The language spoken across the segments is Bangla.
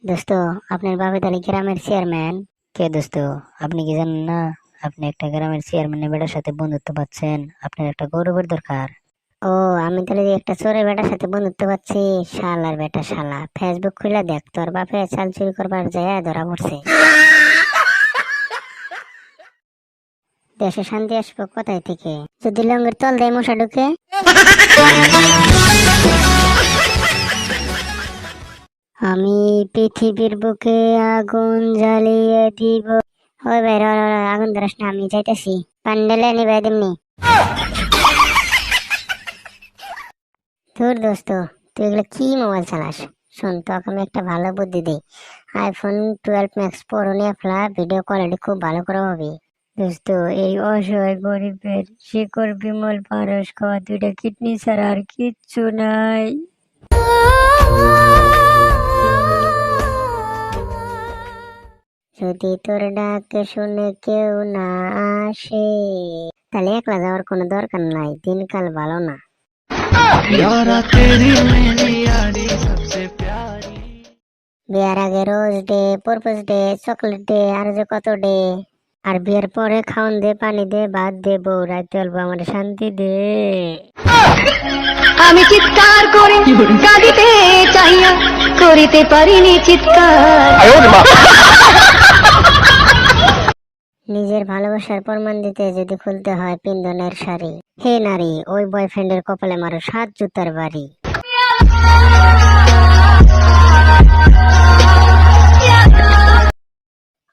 দোস্ত, আপনার বাপে তাহলে গ্রামের চেয়ারম্যান? কে দোস্ত, আপনি কি জানেন না? আপনি একটা গ্রামের চেয়ারম্যানের বেটার সাথে বন্ধুত্ব পাচ্ছেন, আপনার একটা গৌরবের দরকার। ও, আমি তাহলে যে একটা চোরের বেটার সাথে বন্ধুত্ব পাচ্ছি? শালার বেটা শালা, ফেসবুক খুলে দেখ, তোর বাপে চাল চুরি করবার যায় ধরা পড়ছে। দেশে শান্তি আসবো কোথায় থেকে যদি লঙ্গের তল দেয় মশা ঢুকে? আমি পৃথিবীর বুকে আগুন জ্বালিয়ে দিব। ওই ভাই, র র র, আগুন ধরাস না, আমি যাইতেছি প্যান্ডেলে নিবে এমনি। তোর দোস্ত, তুই এগুলো কি মোবাইল চালাস? শোন, তোকে আমি একটা ভালো বুদ্ধি দিই। আইফোন 12 ম্যাক্স প্রো নিয়ে ফেলা, ভিডিও কোয়ালিটি খুব ভালো করে হবে। দোস্ত, এই অসহায় গরিবের শিকড় বিমল পারস খাওয়া দুইটা কিডনি ছাড়া আর কিচ্ছু নাই। যদি তোর ডাক শুনে কেউ না আসে, তাহলে একলা যাওয়ার কোনো দরকার নাই, দিনকাল ভালো না। বিয়ার আগে rose day, propose day, chocolate day, আর যে কত ডে। আর বিয়ের পরে খাওন দে, পানি দে, ভাত দে, বউ রাইতে অল্প আমার শান্তি দে। আমি চিৎকার করে কাঁদিতে চাইয়া করিতে পারিনি চিৎকার। নিজের ভালোবাসার প্রমাণ দিতে যদি খুলতে হয় পিন্দনের শাড়ি, হে নারী, ওই বয়ফ্রেন্ডের কপালে মারো 7 জুতার বাড়ি।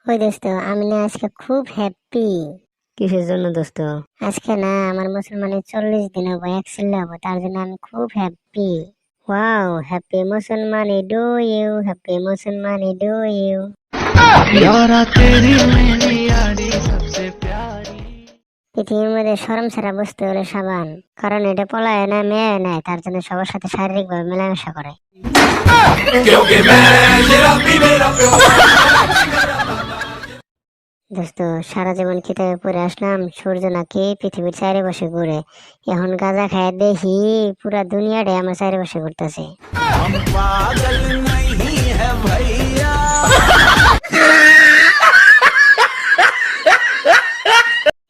ওই দোস্ত, আমি না আজকে খুব হ্যাপি। কিসের জন্য দোস্ত? আজকে না আমার মুসলমানের 40 দিন হবো, একসিল হবো, তার জন্য আমি খুব হ্যাপি। ওয়াও, হ্যাপি মুসলমানি ডু ইউ, হ্যাপি মুসলমানি ডু ইউ। পৃথিবীর মধ্যে শরম ছাড়া বসতে হলে সাবান, কারণ এটা পলায় না মেয়ে নেয়, তার জন্য সবার সাথে শারীরিক ভাবে মেলামেশা করে। দোস্ত, সারা জীবন কিতাবে পড়ে আসলাম সূর্য নাকি পৃথিবীর চারিপাশে ঘুরে। এখন গাঁজা খায় দেখি পুরা দুনিয়াটাই আমার চারিপাশে ঘুরতেছে।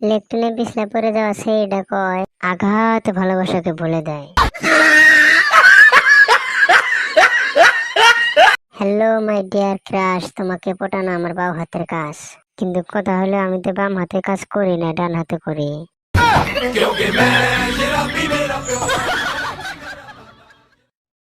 লেকটনে পিছলে পড়ে যাওয়া সেইটা কয় আঘাত ভালোবাসাকে বলে দেয়। হ্যালো মাই ডিয়ার ক্রাশ, তোমাকে পটানো আমার বাম হাতের কাজ, কিন্তু কথা হলো আমি তো বাম হাতে কাজ করি না, ডান হাতে করি।